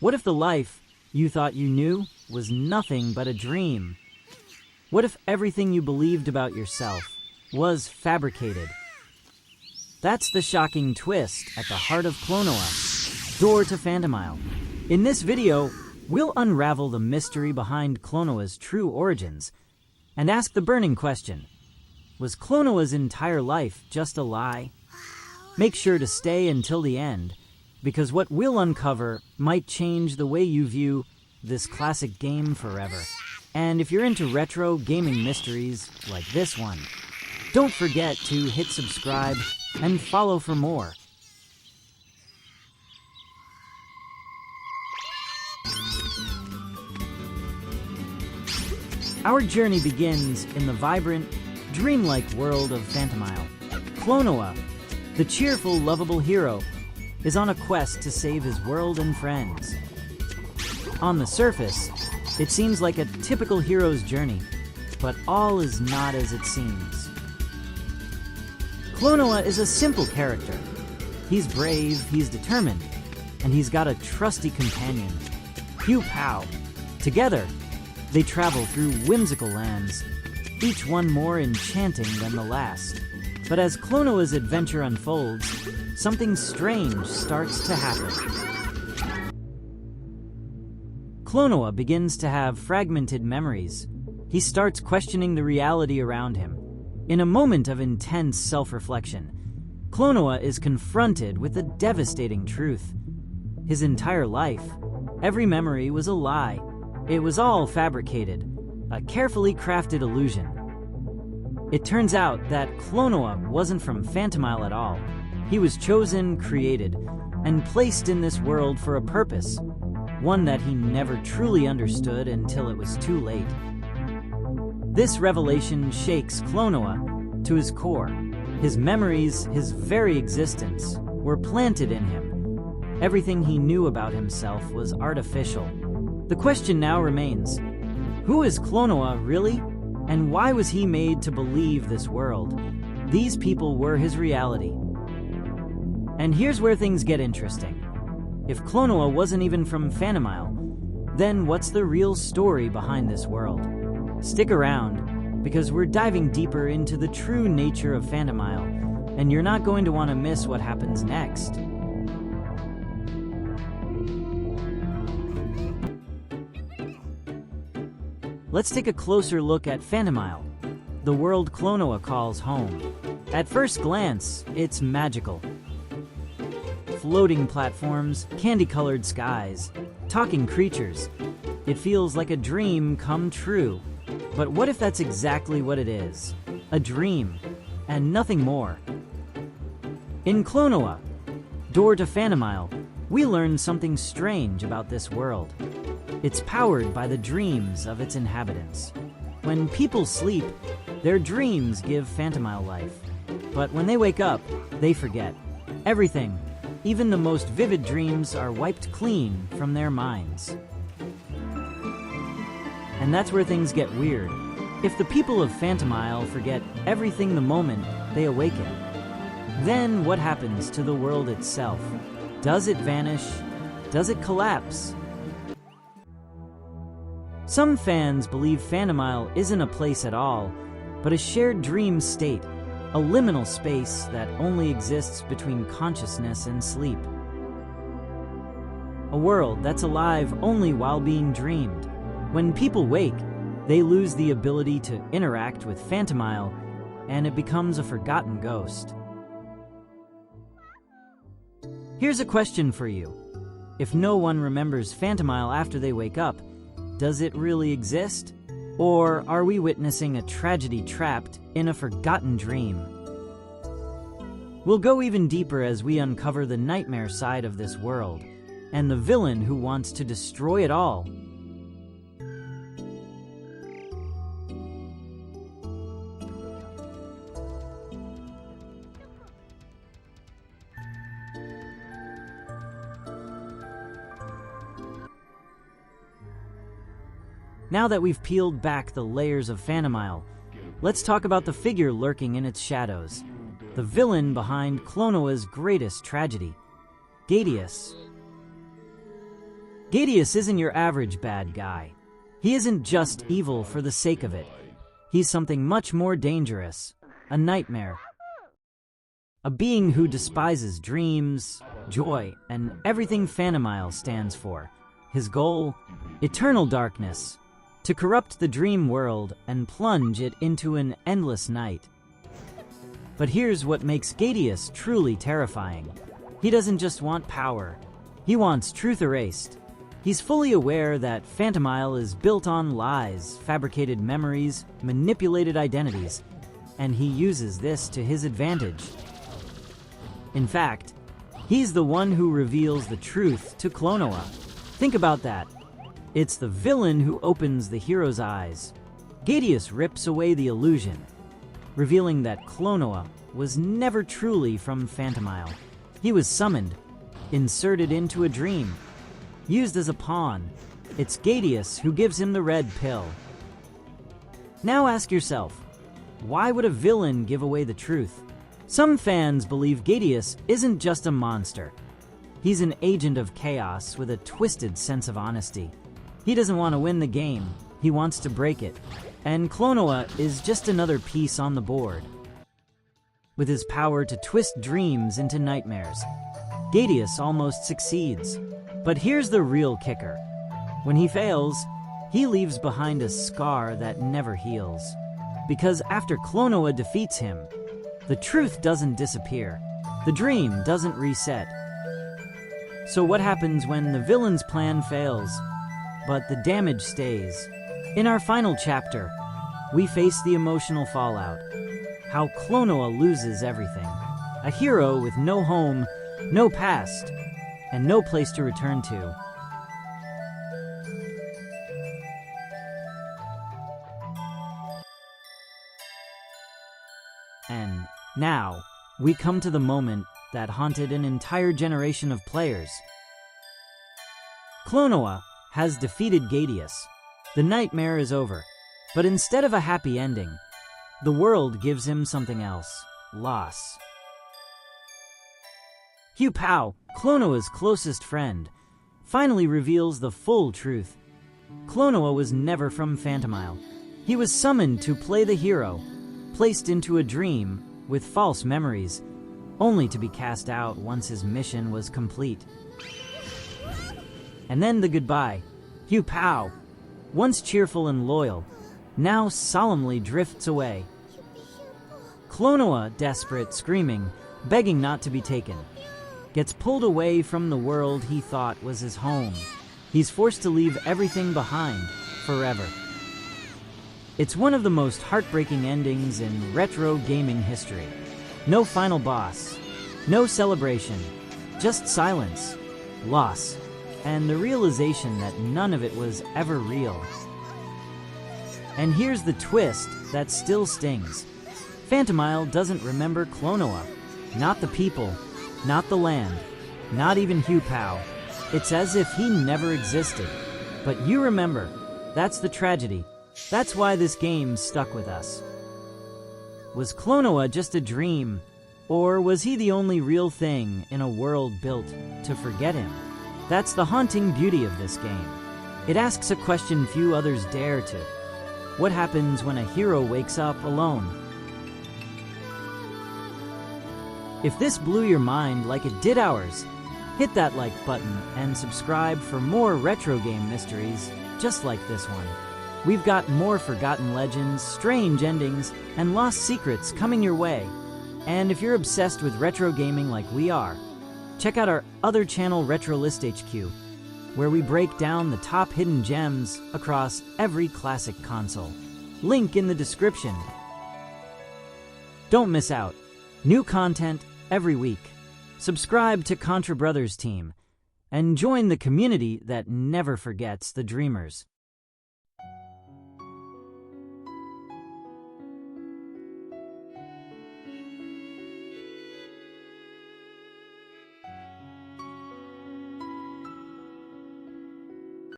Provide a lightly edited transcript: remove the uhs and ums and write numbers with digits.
What if the life you thought you knew was nothing but a dream? What if everything you believed about yourself was fabricated? That's the shocking twist at the heart of Klonoa, Door to Phantomile. In this video, we'll unravel the mystery behind Klonoa's true origins and ask the burning question: was Klonoa's entire life just a lie? Make sure to stay until the end, because what we'll uncover might change the way you view this classic game forever. And if you're into retro gaming mysteries like this one, don't forget to hit subscribe and follow for more. Our journey begins in the vibrant, dreamlike world of Phantomile. Klonoa, the cheerful, lovable hero, is on a quest to save his world and friends. On the surface, it seems like a typical hero's journey, but all is not as it seems. Klonoa is a simple character. He's brave, he's determined, and he's got a trusty companion, Huepow. Together, they travel through whimsical lands, each one more enchanting than the last. But as Klonoa's adventure unfolds, something strange starts to happen. Klonoa begins to have fragmented memories. He starts questioning the reality around him. In a moment of intense self-reflection, Klonoa is confronted with a devastating truth. His entire life, every memory was a lie. It was all fabricated, a carefully crafted illusion. It turns out that Klonoa wasn't from Phantomile at all. He was chosen, created, and placed in this world for a purpose, one that he never truly understood until it was too late. This revelation shakes Klonoa to his core. His memories, his very existence, were planted in him. Everything he knew about himself was artificial. The question now remains: who is Klonoa really? And why was he made to believe this world? These people were his reality. And here's where things get interesting. If Klonoa wasn't even from Phantomile, then what's the real story behind this world? Stick around, because we're diving deeper into the true nature of Phantomile, and you're not going to want to miss what happens next. Let's take a closer look at Phantomile, the world Klonoa calls home. At first glance, it's magical. Floating platforms, candy-colored skies, talking creatures. It feels like a dream come true. But what if that's exactly what it is? A dream, and nothing more. In Klonoa, Door to Phantomile, we learn something strange about this world. It's powered by the dreams of its inhabitants. When people sleep, their dreams give Phantomile life. But when they wake up, they forget. Everything, even the most vivid dreams, are wiped clean from their minds. And that's where things get weird. If the people of Phantomile forget everything the moment they awaken, then what happens to the world itself? Does it vanish? Does it collapse? Some fans believe Phantomile isn't a place at all, but a shared dream state, a liminal space that only exists between consciousness and sleep. A world that's alive only while being dreamed. When people wake, they lose the ability to interact with Phantomile, and it becomes a forgotten ghost. Here's a question for you. If no one remembers Phantomile after they wake up, does it really exist? Or are we witnessing a tragedy trapped in a forgotten dream? We'll go even deeper as we uncover the nightmare side of this world, and the villain who wants to destroy it all. Now that we've peeled back the layers of Phantomile, let's talk about the figure lurking in its shadows, the villain behind Klonoa's greatest tragedy, Saddest. Gadius isn't your average bad guy. He isn't just evil for the sake of it. He's something much more dangerous, a nightmare. A being who despises dreams, joy, and everything Phantomile stands for. His goal? Eternal darkness. To corrupt the dream world and plunge it into an endless night. But here's what makes Gadius truly terrifying. He doesn't just want power. He wants truth erased. He's fully aware that Phantomile is built on lies, fabricated memories, manipulated identities, and he uses this to his advantage. In fact, he's the one who reveals the truth to Klonoa. Think about that. It's the villain who opens the hero's eyes. Gadius rips away the illusion, revealing that Klonoa was never truly from Phantomile. He was summoned, inserted into a dream, used as a pawn. It's Gadius who gives him the red pill. Now ask yourself, why would a villain give away the truth? Some fans believe Gadius isn't just a monster. He's an agent of chaos with a twisted sense of honesty. He doesn't want to win the game, he wants to break it. And Klonoa is just another piece on the board. With his power to twist dreams into nightmares, Gadius almost succeeds. But here's the real kicker. When he fails, he leaves behind a scar that never heals. Because after Klonoa defeats him, the truth doesn't disappear. The dream doesn't reset. So what happens when the villain's plan fails, but the damage stays? In our final chapter, we face the emotional fallout. How Klonoa loses everything. A hero with no home, no past, and no place to return to. And now, we come to the moment that haunted an entire generation of players. Klonoa has defeated Gadius. The nightmare is over. But instead of a happy ending, the world gives him something else: loss. Huepow, Klonoa's closest friend, finally reveals the full truth. Klonoa was never from Phantomile. He was summoned to play the hero, placed into a dream with false memories, only to be cast out once his mission was complete. And then the goodbye. Huepow, once cheerful and loyal, now solemnly drifts away. Klonoa, desperate, screaming, begging not to be taken, gets pulled away from the world he thought was his home. He's forced to leave everything behind, forever. It's one of the most heartbreaking endings in retro gaming history. No final boss, no celebration, just silence, loss, and the realization that none of it was ever real. And here's the twist that still stings. Phantomile doesn't remember Klonoa. Not the people, not the land, not even Huepow. It's as if he never existed. But you remember. That's the tragedy. That's why this game stuck with us. Was Klonoa just a dream? Or was he the only real thing in a world built to forget him? That's the haunting beauty of this game. It asks a question few others dare to. What happens when a hero wakes up alone? If this blew your mind like it did ours, hit that like button and subscribe for more retro game mysteries just like this one. We've got more forgotten legends, strange endings, and lost secrets coming your way. And if you're obsessed with retro gaming like we are, check out our other channel, RetroListHQ, where we break down the top hidden gems across every classic console. Link in the description. Don't miss out. New content every week. Subscribe to ContraBrosTeam and join the community that never forgets the dreamers.